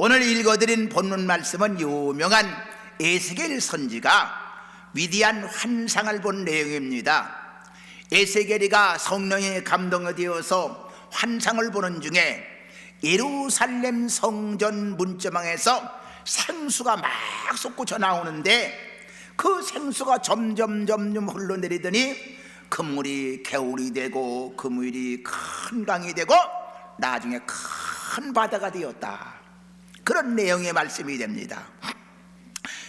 오늘 읽어드린 본문 말씀은 유명한 에스겔 선지가 위대한 환상을 본 내용입니다. 에스겔이가 성령에 감동되어서 환상을 보는 중에 예루살렘 성전 문지방에서 생수가 막 솟구쳐 나오는데 그 생수가 점점 흘러내리더니 그물이 개울이 되고 그물이 큰 강이 되고 나중에 큰 바다가 되었다. 그런 내용의 말씀이 됩니다.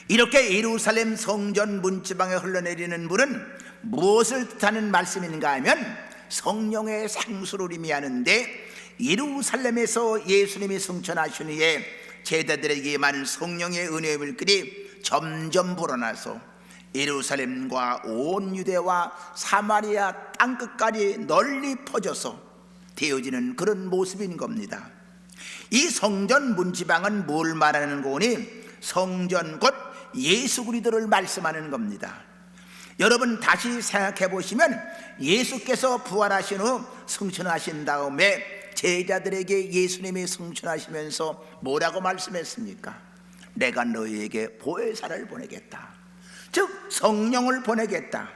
이렇게 예루살렘 성전 문지방에 흘러내리는 물은 무엇을 뜻하는 말씀인가 하면 성령의 생수를 의미하는데, 예루살렘에서 예수님이 승천하신 후에 제자들에게 많은 성령의 은혜의 물길이 점점 불어나서 예루살렘과 온 유대와 사마리아 땅끝까지 널리 퍼져서 되어지는 그런 모습인 겁니다. 이 성전 문지방은 뭘 말하는 거니? 성전 곧 예수 그리스도를 말씀하는 겁니다. 여러분 다시 생각해 보시면 예수께서 부활하신 후 승천하신 다음에 제자들에게 예수님이 승천하시면서 뭐라고 말씀했습니까? 내가 너희에게 보혜사를 보내겠다, 즉 성령을 보내겠다.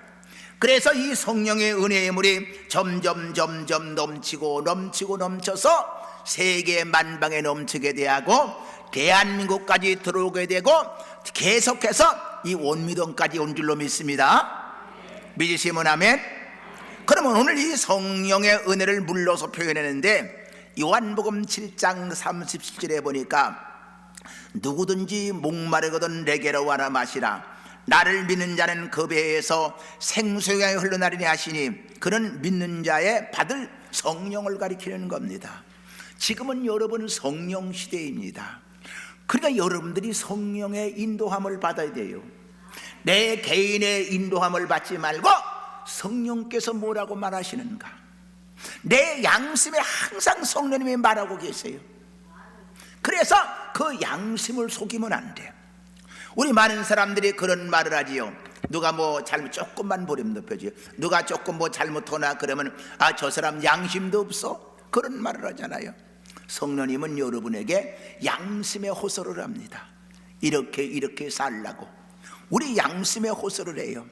그래서 이 성령의 은혜의 물이 점점 넘치고 넘쳐서 세계 만방에 넘치게 되고 대한민국까지 들어오게 되고 계속해서 이 온미동까지 온 줄로 믿습니다. 믿으시면 아멘. 그러면 오늘 이 성령의 은혜를 물러서 표현했는데 요한복음 7장 37절에 보니까 누구든지 목마르거든 내게로 와라 마시라, 나를 믿는 자는 그 배에서 생수가 흘러나리니 하시니, 그는 믿는 자의 받을 성령을 가리키는 겁니다. 지금은 여러분 성령 시대입니다. 그러니까 여러분들이 성령의 인도함을 받아야 돼요. 내 개인의 인도함을 받지 말고 성령께서 뭐라고 말하시는가, 내 양심에 항상 성령님이 말하고 계세요. 그래서 그 양심을 속이면 안 돼요. 우리 많은 사람들이 그런 말을 하지요. 누가 뭐 잘못 조금만 보림 높여지요. 누가 조금 뭐 잘못하나 그러면 아, 저 사람 양심도 없어, 그런 말을 하잖아요. 성령님은 여러분에게 양심의 호소를 합니다. 이렇게 살라고 우리 양심의 호소를 해요.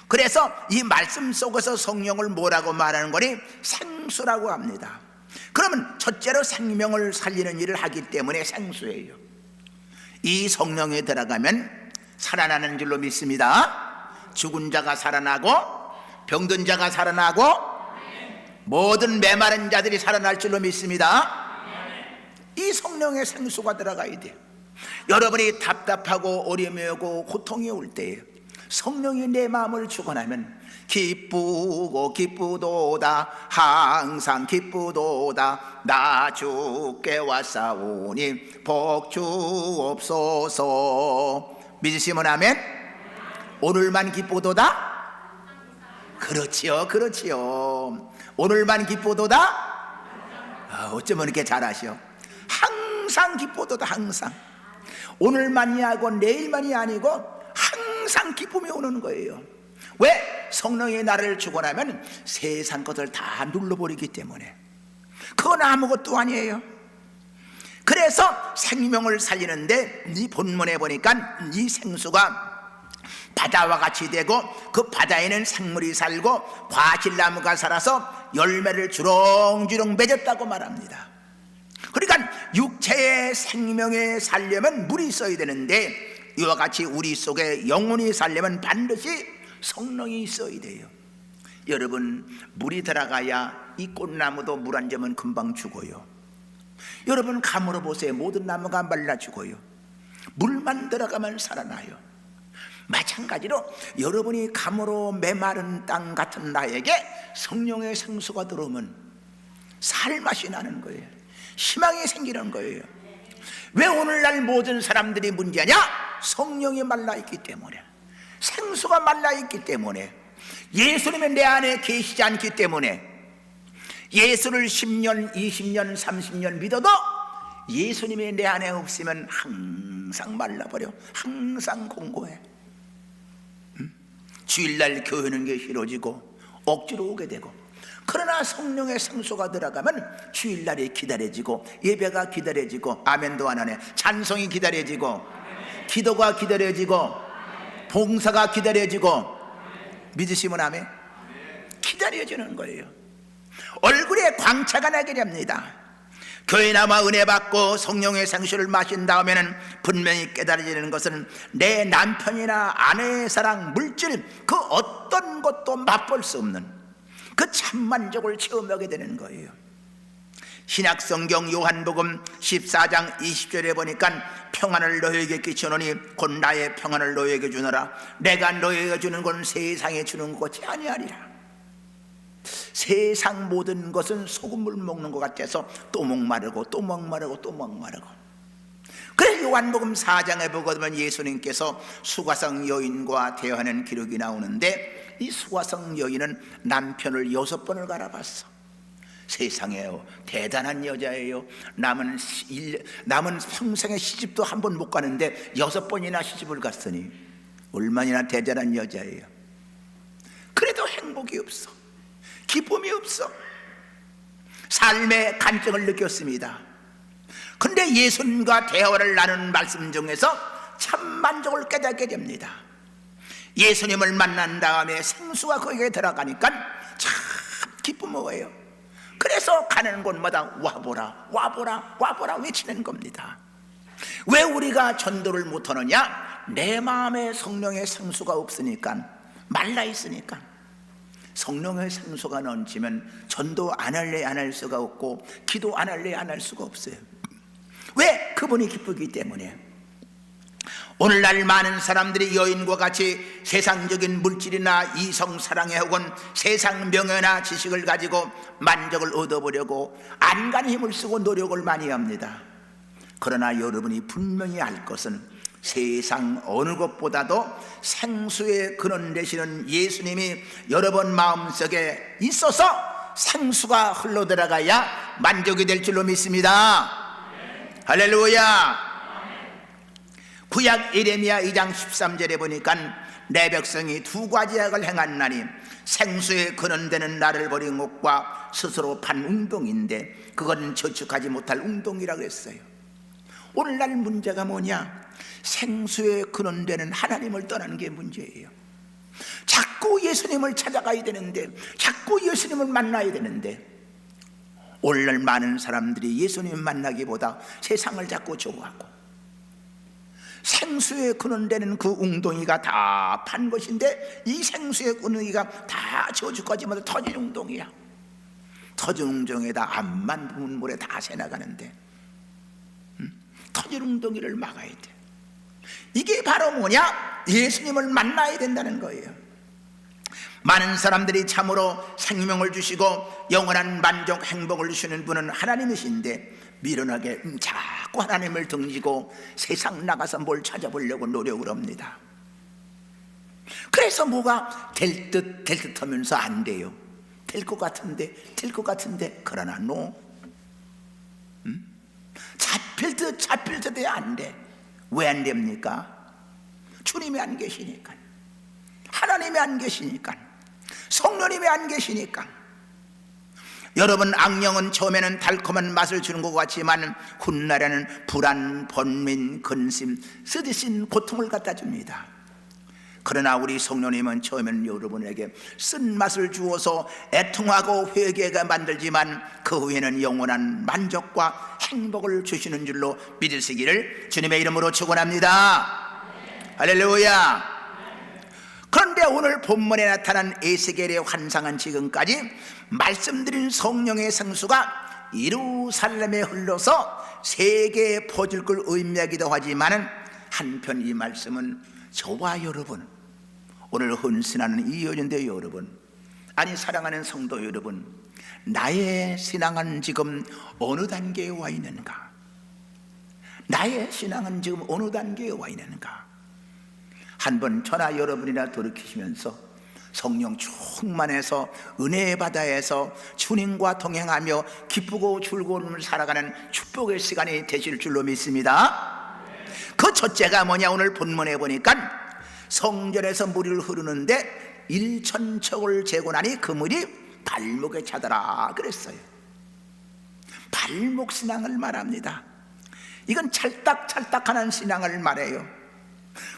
그래서 이 말씀 속에서 성령을 뭐라고 말하는 거니? 생수라고 합니다. 그러면 첫째로 생명을 살리는 일을 하기 때문에 생수예요. 이 성령에 들어가면 살아나는 줄로 믿습니다. 죽은 자가 살아나고 병든 자가 살아나고 모든 메마른 자들이 살아날 줄로 믿습니다. 이 성령의 생수가 들어가야 돼요. 여러분이 답답하고 어려움이 오고 고통이 올 때에 성령이 내 마음을 주관하면 기쁘고 기쁘도다, 항상 기쁘도다, 나 주께 왔사오니 복 주옵소서. 믿으시면 아멘. 오늘만 기쁘도다? 그렇지요. 오늘만 기쁘도다? 어쩌면 이렇게 잘하시오. 항상 기쁘도다. 항상. 오늘만이 아니고 내일만이 아니고 항상 기쁨이 오는 거예요. 왜? 성령이 나를 주관하면 세상 것을 다 눌러버리기 때문에. 그건 아무것도 아니에요. 그래서 생명을 살리는데 이 본문에 보니까 이 생수가 바다와 같이 되고 그 바다에는 생물이 살고 과실나무가 살아서 열매를 주렁주렁 맺었다고 말합니다. 그러니까 육체의 생명에 살려면 물이 있어야 되는데 이와 같이 우리 속에 영혼이 살려면 반드시 성령이 있어야 돼요. 여러분, 물이 들어가야 이 꽃나무도 물 안 주면 금방 죽어요. 여러분 감으로 보세요. 모든 나무가 말라 죽어요. 물만 들어가면 살아나요. 마찬가지로 여러분이 감으로 메마른 땅 같은 나에게 성령의 생수가 들어오면 살맛이 나는 거예요. 희망이 생기는 거예요. 왜 오늘날 모든 사람들이 문제냐? 성령이 말라있기 때문에, 생수가 말라있기 때문에, 예수님이 내 안에 계시지 않기 때문에. 예수를 10년, 20년, 30년 믿어도 예수님이 내 안에 없으면 항상 말라버려. 항상 공고해. 주일날 교회는 게 싫어지고 억지로 오게 되고 그러나 성령의 생수가 들어가면 주일날이 기다려지고, 예배가 기다려지고, 아멘도 안 하네, 찬송이 기다려지고, 기도가 기다려지고, 봉사가 기다려지고, 믿으시면 아멘? 기다려지는 거예요. 얼굴에 광채가 나게 됩니다. 교회 나와 은혜 받고 성령의 생수를 마신 다음에는 분명히 깨달아지는 것은 내 남편이나 아내의 사랑, 물질, 그 어떤 것도 맛볼 수 없는 그 참만족을 체험하게 되는 거예요. 신약성경 요한복음 14장 20절에 보니까 평안을 너희에게 끼치노니 곧 나의 평안을 너희에게 주노라. 내가 너희에게 주는 건 세상에 주는 것 같이 아니하리라. 세상 모든 것은 소금물 먹는 것 같아서 또 목마르고 또 목마르고 또 목마르고. 그래 요한복음 4장에 보게 되면 예수님께서 수가성 여인과 대화하는 기록이 나오는데, 이 수가성 여인은 남편을 6번을 갈아봤어. 세상에요, 대단한 여자예요. 남은 평생에 시집도 한 번 못 가는데 6번이나 시집을 갔으니 얼마나 대단한 여자예요. 그래도 행복이 없어, 기쁨이 없어, 삶의 간증을 느꼈습니다. 그런데 예수님과 대화를 나누는 말씀 중에서 참 만족을 깨닫게 됩니다. 예수님을 만난 다음에 생수가 거기에 들어가니까 참 기쁨이에요. 그래서 가는 곳마다 와보라 와보라 와보라 외치는 겁니다. 왜 우리가 전도를 못하느냐? 내 마음에 성령의 생수가 없으니까, 말라 있으니까. 성령의 생수가 넘치면 전도 안 할래 안 할 수가 없고, 기도 안 할래 안 할 수가 없어요. 왜? 그분이 기쁘기 때문에. 오늘날 많은 사람들이 여인과 같이 세상적인 물질이나 이성 사랑에 혹은 세상 명예나 지식을 가지고 만족을 얻어보려고 안간 힘을 쓰고 노력을 많이 합니다. 그러나 여러분이 분명히 알 것은 세상 어느 것보다도 생수의 근원 되시는 예수님이 여러분 마음속에 있어서 생수가 흘러들어가야 만족이 될 줄로 믿습니다. 할렐루야. 구약 예레미야 2장 13절에 보니까 내 백성이 두 가지 악을 행한나니 생수의 근원되는 나를 버린 것과 스스로 판 웅동인데 그건 저축하지 못할 웅동이라고 했어요. 오늘날 문제가 뭐냐? 생수의 근원되는 하나님을 떠나는 게 문제예요. 자꾸 예수님을 찾아가야 되는데, 자꾸 예수님을 만나야 되는데, 오늘날 많은 사람들이 예수님을 만나기보다 세상을 자꾸 좋아하고, 생수의 근원되는 그 웅덩이가 다 판 것인데 이 생수의 웅덩이가 다 저주까지 모두 터진 웅덩이야. 터진 웅덩이에다 암만 부은 물에 다 새나가는데, 터진 웅덩이를 막아야 돼. 이게 바로 뭐냐? 예수님을 만나야 된다는 거예요. 많은 사람들이 참으로 생명을 주시고 영원한 만족 행복을 주시는 분은 하나님이신데 미련하게 자꾸 하나님을 등지고 세상 나가서 뭘 찾아보려고 노력을 합니다. 그래서 뭐가 될 듯 하면서 안 돼요. 될 것 같은데 그러나 잡힐 듯 해야 안 돼. 왜 안 됩니까? 주님이 안 계시니까, 하나님이 안 계시니까, 성령님이 안 계시니까. 여러분, 악령은 처음에는 달콤한 맛을 주는 것 같지만 훗날에는 불안, 번민, 근심, 쓰디신 고통을 갖다 줍니다. 그러나 우리 성령님은 처음에는 여러분에게 쓴맛을 주어서 애통하고 회개가 만들지만 그 후에는 영원한 만족과 행복을 주시는 줄로 믿으시기를 주님의 이름으로 축원합니다. 할렐루야. 그런데 오늘 본문에 나타난 에스겔의 환상은 지금까지 말씀드린 성령의 생수가 예루살렘에 흘러서 세계에 퍼질 걸 의미하기도 하지만, 한편 이 말씀은 저와 여러분, 오늘 헌신하는 이 여전대 여러분, 아니 사랑하는 성도 여러분, 나의 신앙은 지금 어느 단계에 와 있는가? 나의 신앙은 지금 어느 단계에 와 있는가? 한번 저나 여러분이나 돌이키시면서 성령 충만해서 은혜의 바다에서 주님과 동행하며 기쁘고 즐거움을 살아가는 축복의 시간이 되실 줄로 믿습니다. 그 첫째가 뭐냐? 오늘 본문에 보니까 성전에서 물이 흐르는데 1,000척을 재고 나니 그 물이 발목에 차더라 그랬어요. 발목 신앙을 말합니다. 이건 찰딱찰딱하는 신앙을 말해요.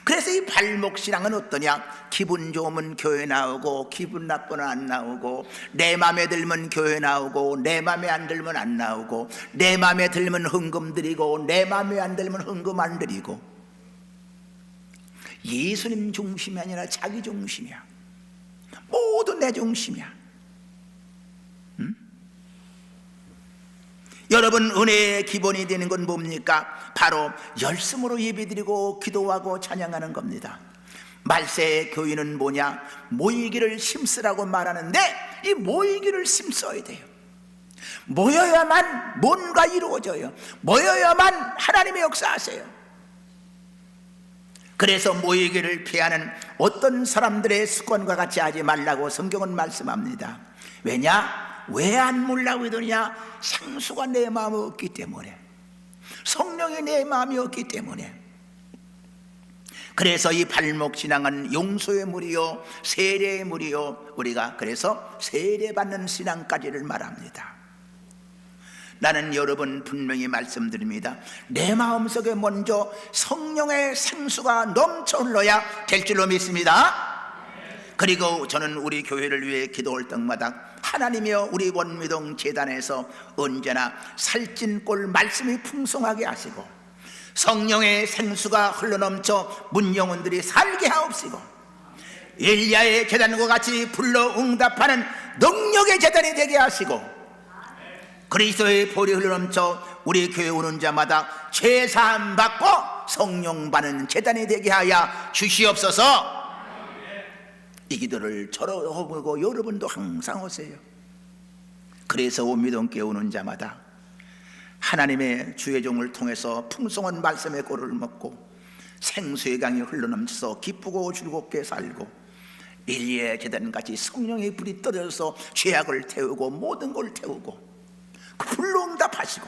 그래서 이 발목 신앙은 어떠냐? 기분 좋으면 교회 나오고 기분 나쁘면 안 나오고, 내 맘에 들면 교회 나오고 내 맘에 안 들면 안 나오고, 내 맘에 들면 헌금 드리고 내 맘에 안 들면 헌금 안 드리고. 예수님 중심이 아니라 자기 중심이야. 모두 내 중심이야. 여러분, 은혜의 기본이 되는 건 뭡니까? 바로 열심으로 예배드리고 기도하고 찬양하는 겁니다. 말세의 교인은 뭐냐? 모이기를 심쓰라고 말하는데 이 모이기를 심써야 돼요. 모여야만 뭔가 이루어져요. 모여야만 하나님의 역사하세요. 그래서 모이기를 피하는 어떤 사람들의 습관과 같이 하지 말라고 성경은 말씀합니다. 왜냐? 왜 안 모으려고 하더냐? 생수가 내 마음에 없기 때문에, 성령이 내 마음에 없기 때문에. 그래서 이 발목 신앙은 용서의 물이요 세례의 물이요, 우리가 그래서 세례받는 신앙까지를 말합니다. 나는 여러분 분명히 말씀드립니다. 내 마음속에 먼저 성령의 생수가 넘쳐 흘러야 될 줄로 믿습니다. 그리고 저는 우리 교회를 위해 기도할 때마다 하나님이여 우리 원미동 재단에서 언제나 살찐골 말씀이 풍성하게 하시고 성령의 생수가 흘러넘쳐 문영혼들이 살게 하옵시고, 엘리야의 재단과 같이 불러 응답하는 능력의 재단이 되게 하시고, 그리스도의 볼이 흘러넘쳐 우리 교회 오는 자마다 죄사함 받고 성령 받는 재단이 되게 하여 주시옵소서. 이 기도를 저로 하고 여러분도 항상 오세요. 그래서 원미동교회 오는 자마다 하나님의 주의 종을 통해서 풍성한 말씀의 꼴을 먹고 생수의 강이 흘러넘쳐서 기쁘고 즐겁게 살고, 엘리야의 재단같이 성령의 불이 떨어져서 죄악을 태우고 모든 걸 태우고 불로 응답하시고,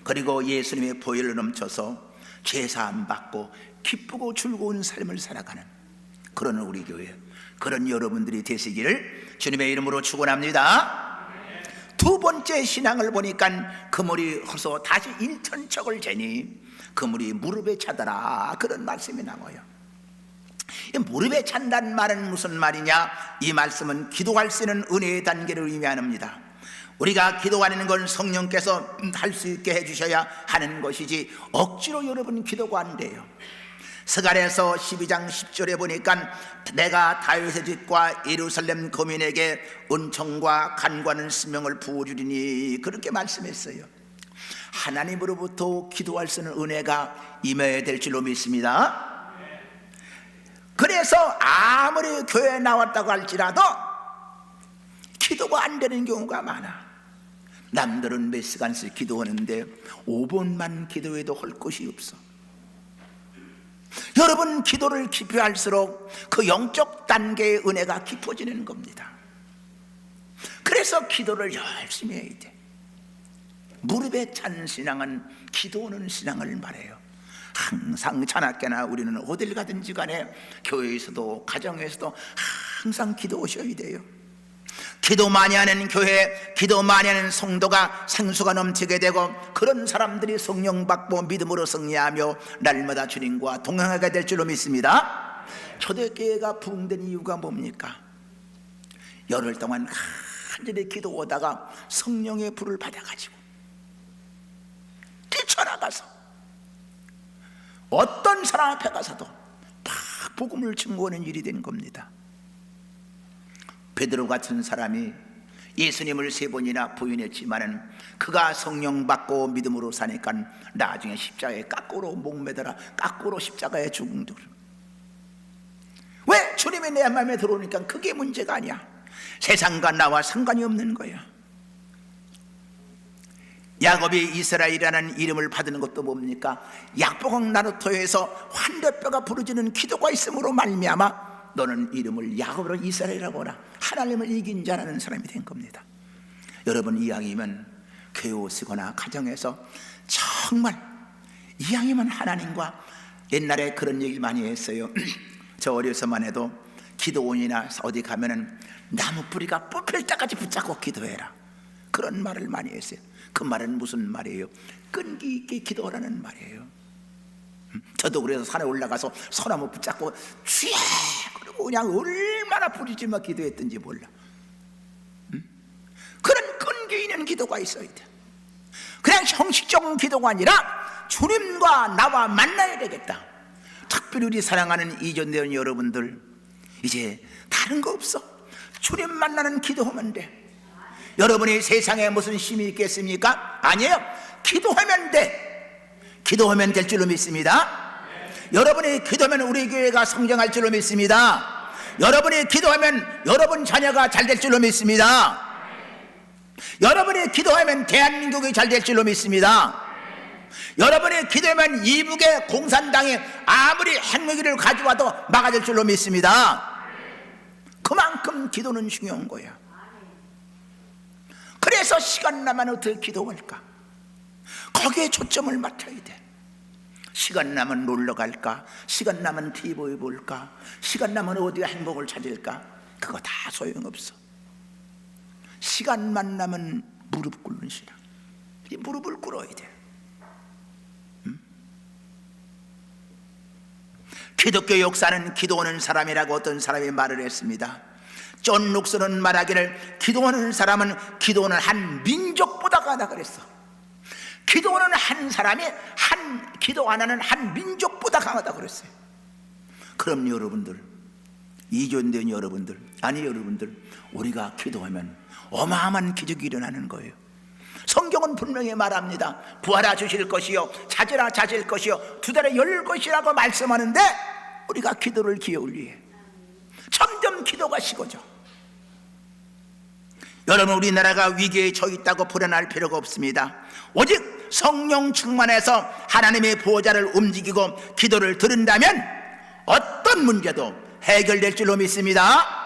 그리고 예수님의 보혈로 넘쳐서 죄사함 받고 기쁘고 즐거운 삶을 살아가는 그런 우리 교회, 그런 여러분들이 되시기를 주님의 이름으로 축원합니다. 두 번째 신앙을 보니까 그물이 허서 다시 일천척을 재니 그물이 무릎에 차더라 그런 말씀이 나와요. 이 무릎에 찬다는 말은 무슨 말이냐? 이 말씀은 기도할 수 있는 은혜의 단계를 의미합니다. 우리가 기도하는 건 성령께서 할 수 있게 해주셔야 하는 것이지 억지로 여러분 기도가 안 돼요. 스가랴서 12장 10절에 보니까 내가 다윗의 집과 예루살렘 거민에게 은총과 간구하는使命을 부어주리니 그렇게 말씀했어요. 하나님으로부터 기도할 수 있는 은혜가 임해야 될 줄로 믿습니다. 그래서 아무리 교회에 나왔다고 할지라도 기도가 안 되는 경우가 많아. 남들은 몇 시간씩 기도하는데 5분만 기도해도 할 것이 없어. 여러분, 기도를 깊이 할수록 그 영적 단계의 은혜가 깊어지는 겁니다. 그래서 기도를 열심히 해야 돼. 무릎에 찬 신앙은 기도하는 신앙을 말해요. 항상 자나깨나 우리는 어딜 가든지 간에 교회에서도 가정에서도 항상 기도하셔야 돼요. 기도 많이 하는 교회, 기도 많이 하는 성도가 생수가 넘치게 되고, 그런 사람들이 성령 받고 믿음으로 승리하며 날마다 주님과 동행하게 될 줄로 믿습니다. 초대교회가 부흥된 이유가 뭡니까? 열흘 동안 간절히 기도하다가 성령의 불을 받아가지고 뛰쳐나가서 어떤 사람 앞에 가서도 막 복음을 증거하는 일이 된 겁니다. 베드로 같은 사람이 예수님을 3번이나 부인했지만은 그가 성령 받고 믿음으로 사니까 나중에 십자가에 깎고로 목매달아 깎고로 십자가에 죽은 줄. 왜? 주님이 내 마음에 들어오니까 그게 문제가 아니야. 세상과 나와 상관이 없는 거야. 야곱이 이스라엘이라는 이름을 받는 것도 뭡니까? 약복강 나루토에서 환대뼈가 부러지는 기도가 있음으로 말미암아 너는 이름을 야곱으로 이스라엘이라고 하라. 하나님을 이긴 자라는 사람이 된 겁니다. 여러분, 이왕이면 교회 오시거나 가정에서 정말 이왕이면 하나님과, 옛날에 그런 얘기를 많이 했어요. 저 어려서만 해도 기도원이나 어디 가면은 나무 뿌리가 뽑힐 때까지 붙잡고 기도해라. 그런 말을 많이 했어요. 그 말은 무슨 말이에요? 끈기 있게 기도하라는 말이에요. 저도 그래서 산에 올라가서 소나무 붙잡고 쥐야 그리고 그냥 얼마나 부르짖어 기도했던지 몰라. 그런 끈기 있는 기도가 있어야 돼. 그냥 형식적인 기도가 아니라 주님과 나와 만나야 되겠다. 특별히 우리 사랑하는 이전대원 여러분들, 이제 다른 거 없어. 주님 만나는 기도하면 돼. 여러분이 세상에 무슨 힘이 있겠습니까? 아니에요. 기도하면 돼. 기도하면 될 줄로 믿습니다. 여러분이 기도하면 우리 교회가 성장할 줄로 믿습니다. 여러분이 기도하면 여러분 자녀가 잘 될 줄로 믿습니다. 여러분이 기도하면 대한민국이 잘 될 줄로 믿습니다. 여러분이 기도하면 이북의 공산당이 아무리 핵무기를 가져와도 막아질 줄로 믿습니다. 그만큼 기도는 중요한 거야. 그래서 시간 나면 어떻게 기도할까? 거기에 초점을 맞춰야 돼. 시간 나면 놀러 갈까? 시간 나면 TV 볼까? 시간 나면 어디에 행복을 찾을까? 그거 다 소용없어. 시간만 나면 무릎 꿇는 신앙. 이 무릎을 꿇어야 돼. 기독교 역사는 기도하는 사람이라고 어떤 사람이 말을 했습니다. 존 룩스는 말하기를 기도하는 사람은 기도하는 한 민족보다 가다 그랬어. 기도하는 한 사람이 기도 안 하는 한 민족보다 강하다 그랬어요. 그럼 여러분들, 이전된 여러분들, 아니 여러분들, 우리가 기도하면 어마어마한 기적이 일어나는 거예요. 성경은 분명히 말합니다. 구하라 주실 것이요 찾으라 찾을 것이요 두 달에 열 것이라고 말씀하는데 우리가 기도를 기울이해. 점점 기도가 식어져. 여러분, 우리나라가 위기에 처해 있다고 불안할 필요가 없습니다. 오직 성령 충만해서 하나님의 보호자를 움직이고 기도를 들은다면 어떤 문제도 해결될 줄로 믿습니다.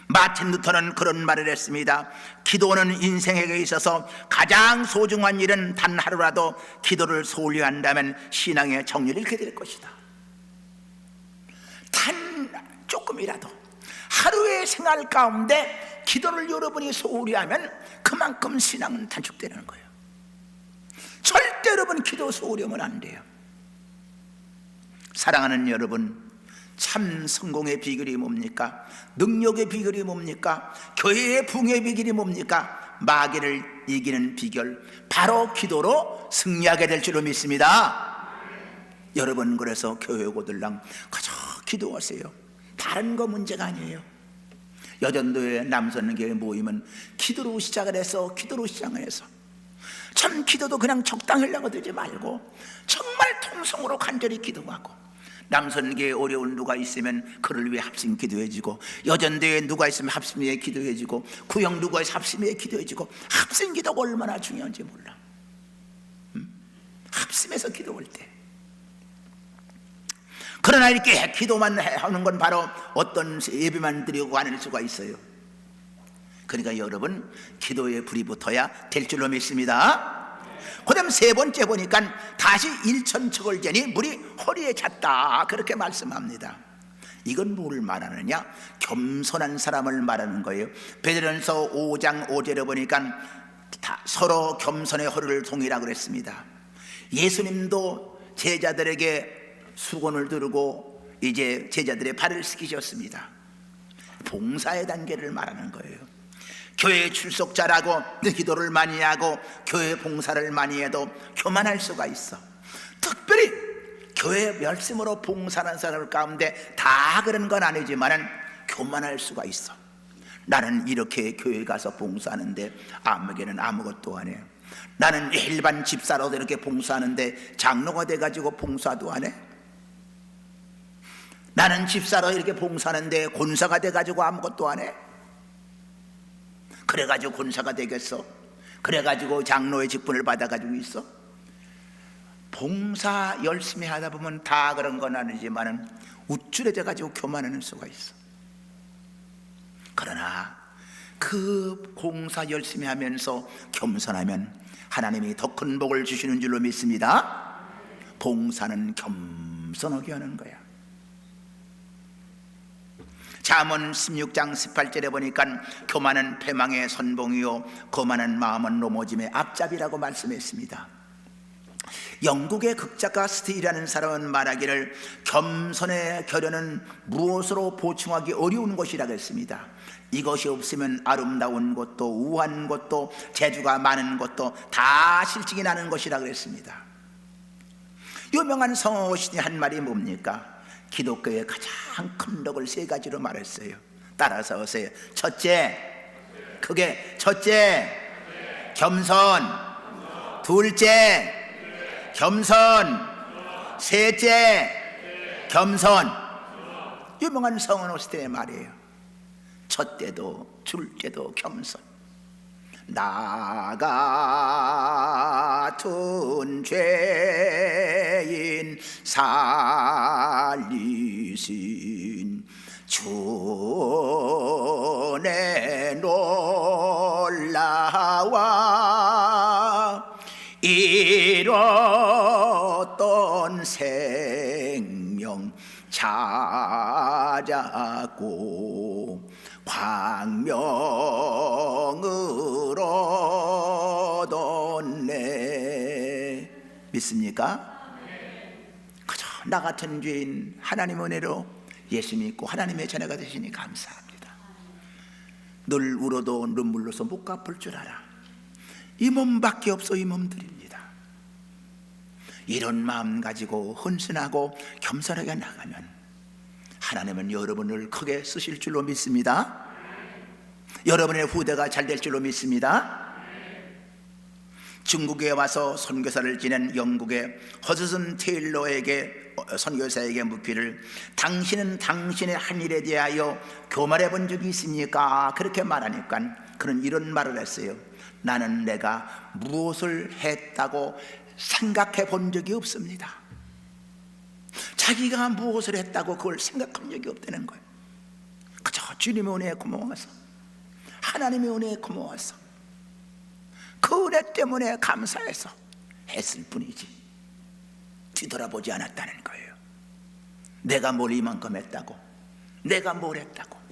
마틴 루터는 그런 말을 했습니다. 기도는 인생에 있어서 가장 소중한 일은 단 하루라도 기도를 소홀히 한다면 신앙의 정리를 잃게 될 것이다. 단 조금이라도 하루의 생활 가운데 기도를 여러분이 소홀히 하면 그만큼 신앙은 단축되는 거예요. 절대 여러분 기도 소홀히 하면 안 돼요. 사랑하는 여러분, 참 성공의 비결이 뭡니까? 능력의 비결이 뭡니까? 교회의 부흥의 비결이 뭡니까? 마귀를 이기는 비결, 바로 기도로 승리하게 될 줄로 믿습니다. 여러분, 그래서 교회 오들랑 그저 기도하세요. 다른 거 문제가 아니에요. 여전도의 남선교회 모임은 기도로 시작을 해서 참 기도도 그냥 적당히 하려고 들지 말고 정말 통성으로 간절히 기도하고, 남선교회에 어려운 누가 있으면 그를 위해 합심 기도해주고, 여전도에 누가 있으면 합심에 기도해주고, 구역 누가 있으면 합심에 기도해주고, 합심 기도가 얼마나 중요한지 몰라. 합심해서 기도할 때. 그러나 이렇게 기도만 하는 건 바로 어떤 예배만 드리고 하는 수가 있어요. 그러니까 여러분, 기도에 불이 붙어야 될 줄로 믿습니다. 그 다음 세 번째 보니까 다시 일천척을 재니 물이 허리에 찼다, 그렇게 말씀합니다. 이건 뭘 말하느냐? 겸손한 사람을 말하는 거예요. 베드로전서 5장 5절에 보니까 다 서로 겸손의 허리를 동이라고 그랬습니다. 예수님도 제자들에게 수건을 들고 이제 제자들의 발을 씻기셨습니다. 봉사의 단계를 말하는 거예요. 교회 출석자라고 기도를 많이 하고 교회 봉사를 많이 해도 교만할 수가 있어. 특별히 교회 열심으로 봉사하는 사람 가운데 다 그런 건 아니지만 교만할 수가 있어. 나는 이렇게 교회 가서 봉사하는데 아무개는 아무것도 안 해. 나는 일반 집사로도 이렇게 봉사하는데 장로가 돼가지고 봉사도 안 해. 나는 집사로 이렇게 봉사하는데 권사가 돼가지고 아무것도 안 해. 그래가지고 권사가 되겠어? 그래가지고 장로의 직분을 받아가지고 있어? 봉사 열심히 하다 보면 다 그런 건 아니지만 우쭐해져가지고 교만하는 수가 있어. 그러나 그 봉사 열심히 하면서 겸손하면 하나님이 더 큰 복을 주시는 줄로 믿습니다. 봉사는 겸손하게 하는 거야. 잠언 16장 18절에 보니까 교만은 패망의 선봉이요 거만한 마음은 넘어짐의 앞잡이라고 말씀했습니다. 영국의 극작가 스틸이라는 사람은 말하기를 겸손의 결연은 무엇으로 보충하기 어려운 것이라고 했습니다. 이것이 없으면 아름다운 것도 우아한 것도 재주가 많은 것도 다 실증이 나는 것이라고 했습니다. 유명한 성호 어르신이 한 말이 뭡니까? 기독교의 가장 큰 덕을 세 가지로 말했어요. 따라서 하세요. 첫째, 크게 첫째, 겸손. 둘째, 겸손. 셋째, 겸손. 유명한 성호 어르신의 말이에요. 첫째도 둘째도 겸손. 나 같은 죄인 살리신 주내 놀라와 잃었던 생명 찾았고 광명으로 얻었네. 믿습니까? 그저 나 같은 죄인 하나님 은혜로 예수 믿고 하나님의 자녀가 되시니 감사합니다. 늘 울어도 눈물로서 못 갚을 줄 알아. 이 몸밖에 없어. 이 몸 드립니다. 이런 마음 가지고 헌신하고 겸손하게 나가면 하나님은 여러분을 크게 쓰실 줄로 믿습니다. 여러분의 후대가 잘 될 줄로 믿습니다. 중국에 와서 선교사를 지낸 영국의 허드슨 테일러에게 선교사에게 묻기를 당신은 당신의 한 일에 대하여 교만해 본 적이 있습니까? 그렇게 말하니까 그는 이런 말을 했어요. 나는 내가 무엇을 했다고 생각해 본 적이 없습니다. 자기가 무엇을 했다고 그걸 생각한 적이 없다는 거예요. 그저 주님의 은혜에 고마워서, 하나님의 은혜에 고마워서, 그 은혜 때문에 감사해서 했을 뿐이지 뒤돌아보지 않았다는 거예요. 내가 뭘 이만큼 했다고, 내가 뭘 했다고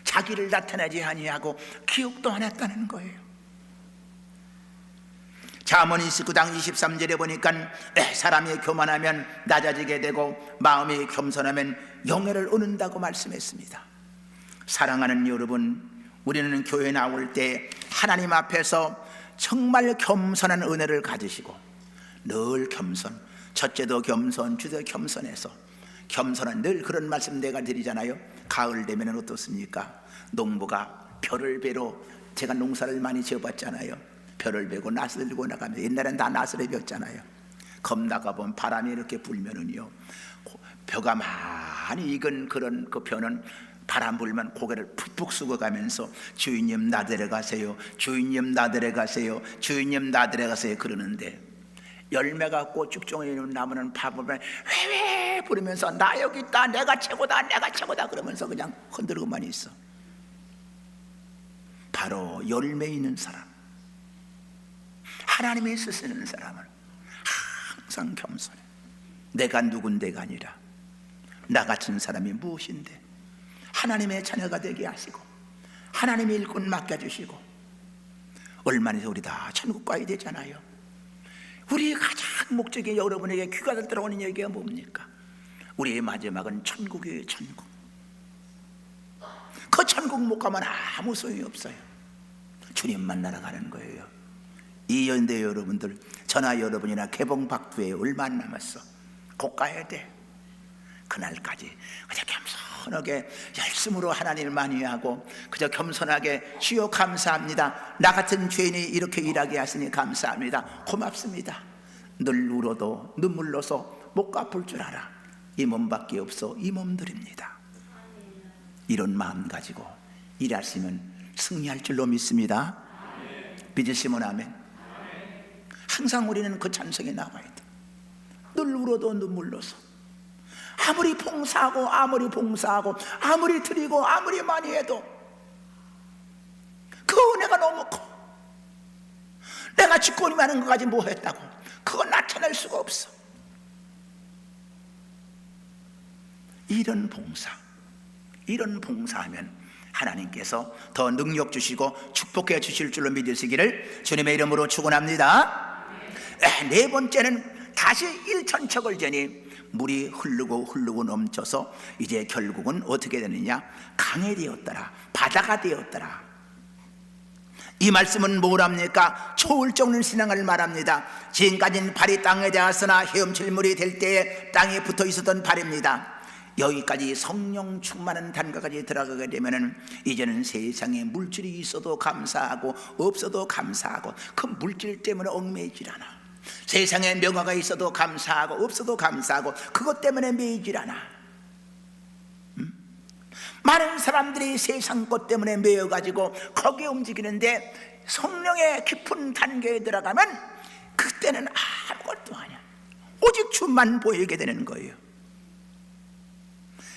자기를 나타내지 아니하고 기억도 안 했다는 거예요. 잠언 29장 23절에 보니까 사람이 교만하면 낮아지게 되고 마음이 겸손하면 영예를 얻는다고 말씀했습니다. 사랑하는 여러분, 우리는 교회 나올 때 하나님 앞에서 정말 겸손한 은혜를 가지시고 늘 겸손, 첫째도 겸손, 주도 겸손해서 겸손한 늘 그런 말씀 내가 드리잖아요. 가을 되면 어떻습니까? 농부가 벼를 베러 제가 농사를 많이 지어봤잖아요. 벼를 베고 낫을 들고 나가면 옛날엔 다 낫을 베었잖아요. 겁나가 보면 바람이 이렇게 불면은요, 벼가 많이 익은 그런 그 벼는 바람 불면 고개를 푹푹 숙어가면서 주인님 나 데려가세요, 주인님 나 데려가세요, 주인님 나 데려가세요 그러는데, 열매가 꽃죽종에 있는 나무는 파보면 회회 부르면서 나 여기 있다, 내가 최고다, 내가 최고다 그러면서 그냥 흔들고만 있어. 바로 열매 있는 사람, 하나님이 쓰시는 사람은 항상 겸손해. 내가 누군데가 아니라 나 같은 사람이 무엇인데 하나님의 자녀가 되게 하시고 하나님의 일꾼 맡겨주시고 얼마나 우리 다 천국 가야 되잖아요. 우리의 가장 목적이 여러분에게 귀가 들어오는 얘기가 뭡니까? 우리의 마지막은 천국이에요. 천국. 그 천국 못 가면 아무 소용이 없어요. 주님 만나러 가는 거예요. 이 연대 여러분들, 저나 여러분이나 개봉박두에 얼마 안 남았어. 곧 가야 돼. 그날까지 그저 겸손하게 열심으로 하나님을 만회하고 그저 겸손하게 주여 감사합니다, 나 같은 죄인이 이렇게 일하게 하시니 감사합니다, 고맙습니다. 늘 울어도 눈물로서 못 갚을 줄 알아. 이 몸밖에 없어. 이 몸 드립니다. 이런 마음 가지고 일하시면 승리할 줄로 믿습니다. 믿으시면 아멘. 항상 우리는 그 찬성에 나와야 돼. 늘 울어도 눈물로서 아무리 봉사하고 아무리 드리고 아무리 많이 해도 그 은혜가 너무 커. 내가 짓거리 많은 것까지 뭐 했다고 그거 나타낼 수가 없어. 이런 봉사, 이런 봉사하면 하나님께서 더 능력 주시고 축복해 주실 줄로 믿으시기를 주님의 이름으로 축원합니다. 네 번째는 다시 일천척을 재니 물이 흐르고 넘쳐서 이제 결국은 어떻게 되느냐, 강이 되었더라, 바다가 되었더라. 이 말씀은 뭐랍니까? 초월적인 신앙을 말합니다. 지금까지는 발이 땅에 닿았으나 헤엄칠 물이 될 때에 땅에 붙어 있었던 발입니다. 여기까지 성령 충만한 단계까지 들어가게 되면은 이제는 세상에 물질이 있어도 감사하고 없어도 감사하고 그 물질 때문에 얽매이질 않아. 세상에 명화가 있어도 감사하고 없어도 감사하고 그것 때문에 매이질 않아. 많은 사람들이 세상 것 때문에 매여가지고 거기에 움직이는데 성령의 깊은 단계에 들어가면 그때는 아무것도 아니야. 오직 주만 보이게 되는 거예요.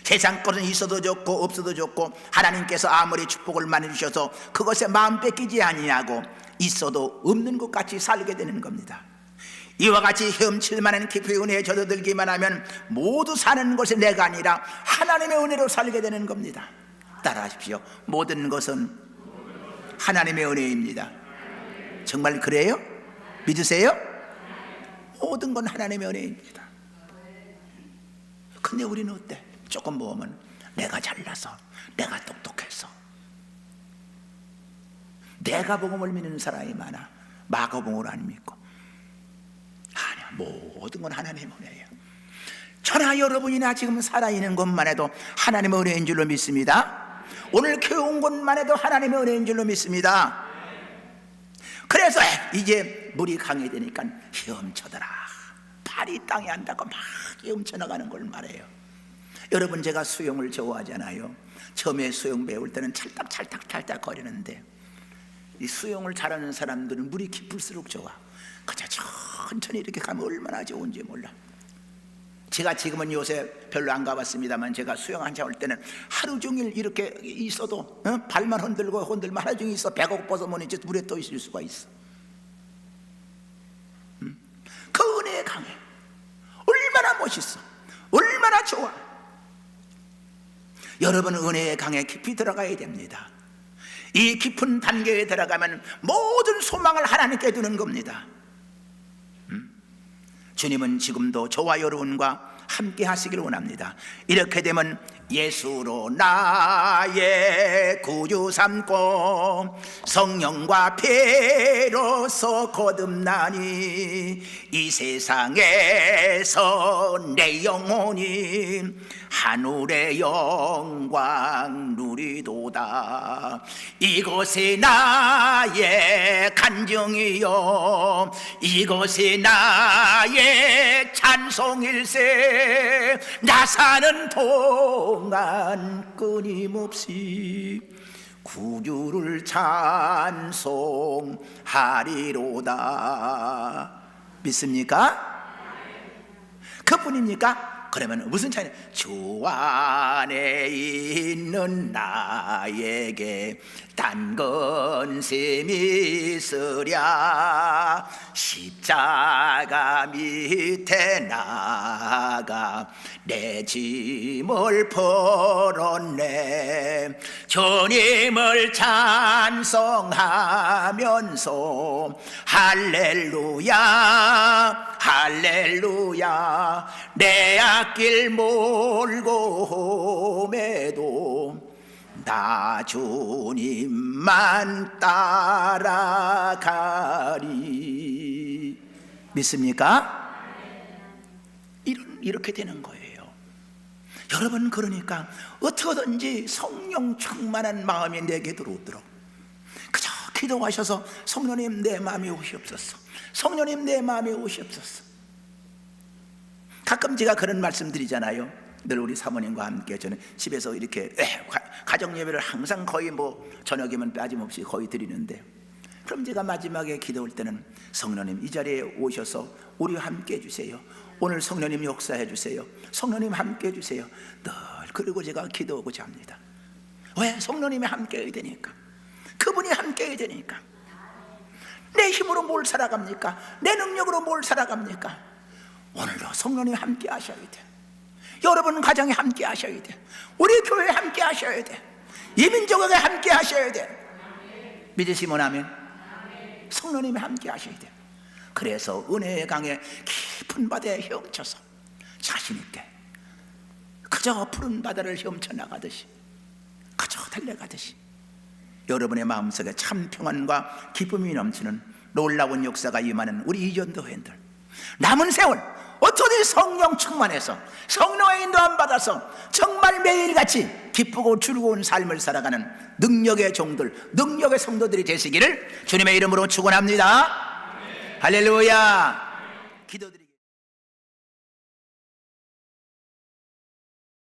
세상 것은 있어도 좋고 없어도 좋고 하나님께서 아무리 축복을 많이 주셔서 그것에 마음 뺏기지 아니하고 있어도 없는 것 같이 살게 되는 겁니다. 이와 같이 헤엄칠 만한 깊이 은혜에 젖어들기만 하면 모두 사는 것이 내가 아니라 하나님의 은혜로 살게 되는 겁니다. 따라하십시오. 모든 것은 하나님의 은혜입니다. 정말 그래요? 믿으세요? 모든 건 하나님의 은혜입니다. 근데 우리는 어때? 조금 보면 내가 잘나서, 내가 똑똑해서, 내가 복음을 믿는 사람이 많아. 마가복음을 안 믿고. 아니야, 모든 건 하나님의 은혜예요. 저나 여러분이나 지금 살아있는 것만 해도 하나님의 은혜인 줄로 믿습니다. 오늘 교회 온 것만 해도 하나님의 은혜인 줄로 믿습니다. 그래서 이제 물이 강해지니까 헤엄쳐더라. 발이 땅에 안 닿고 막 헤엄쳐 나가는 걸 말해요. 여러분, 제가 수영을 좋아하잖아요. 처음에 수영 배울 때는 찰딱찰딱 거리는데 이 수영을 잘하는 사람들은 물이 깊을수록 좋아. 그저 천천히 이렇게 가면 얼마나 좋은지 몰라. 제가 지금은 요새 별로 안 가봤습니다만 제가 수영 한참 할 때는 하루 종일 이렇게 있어도 발만 흔들고 흔들면 하루 종일 있어. 배가 고파서 못 이제 물에 떠 있을 수가 있어. 그 은혜의 강해. 얼마나 멋있어, 얼마나 좋아. 여러분은 은혜의 강에 깊이 들어가야 됩니다. 이 깊은 단계에 들어가면 모든 소망을 하나님께 두는 겁니다. 주님은 지금도 저와 여러분과 함께 하시기를 원합니다. 이렇게 되면 예수로 나의 구주 삼고 성령과 피로써 거듭나니 이 세상에서 내 영혼이 하늘의 영광 누리도다. 이곳이 나의 간증이요 이곳이 나의 찬송일세. 나 사는 동안 끊임없이 구주를 찬송하리로다. 믿습니까? 그뿐입니까? 그러면 무슨 차이? 주 안에 있는 나에게 딴 건심이 있으랴. 십자가 밑에 나가 내 짐을 풀었네. 주님을 찬송하면서 할렐루야 할렐루야. 내 앞길 몰고 옴에도 나 주님만 따라가리. 믿습니까? 이렇게 되는 거예요. 여러분, 그러니까 어떻게든지 성령 충만한 마음이 내게 들어오도록 그저 기도하셔서 성령님 내 마음에 오시옵소서, 성령님 내 마음에 오시옵소서. 가끔 제가 그런 말씀 드리잖아요. 늘 우리 사모님과 함께 저는 집에서 이렇게 가정 예배를 항상 거의 저녁이면 빠짐없이 거의 드리는데, 그럼 제가 마지막에 기도할 때는 성령님 이 자리에 오셔서 우리와 함께 해주세요. 오늘 성령님 역사해 주세요. 성령님 함께 해주세요. 늘 그리고 제가 기도하고자 합니다. 왜? 성령님이 함께 해야 되니까. 그분이 함께 해야 되니까. 내 힘으로 뭘 살아갑니까? 내 능력으로 뭘 살아갑니까? 오늘도 성령님 함께 하셔야 돼. 여러분 가정에 함께 하셔야 돼. 우리 교회에 함께 하셔야 돼. 이 민족에게 함께 하셔야 돼. 믿으시면 아멘. 성령님이 함께 하셔야 돼. 그래서 은혜의 강에 깊은 바다에 헤엄쳐서 자신 있게 그저 푸른 바다를 헤엄쳐 나가듯이, 그저 달려가듯이 여러분의 마음속에 참 평안과 기쁨이 넘치는 놀라운 역사가 임하는 우리 이전도회원들, 남은 세월 어떻게 성령 충만해서 성령의 인도함 받아서 정말 매일같이 기쁘고 즐거운 삶을 살아가는 능력의 종들, 능력의 성도들이 되시기를 주님의 이름으로 축원합니다. 할렐루야. 기도드립니다.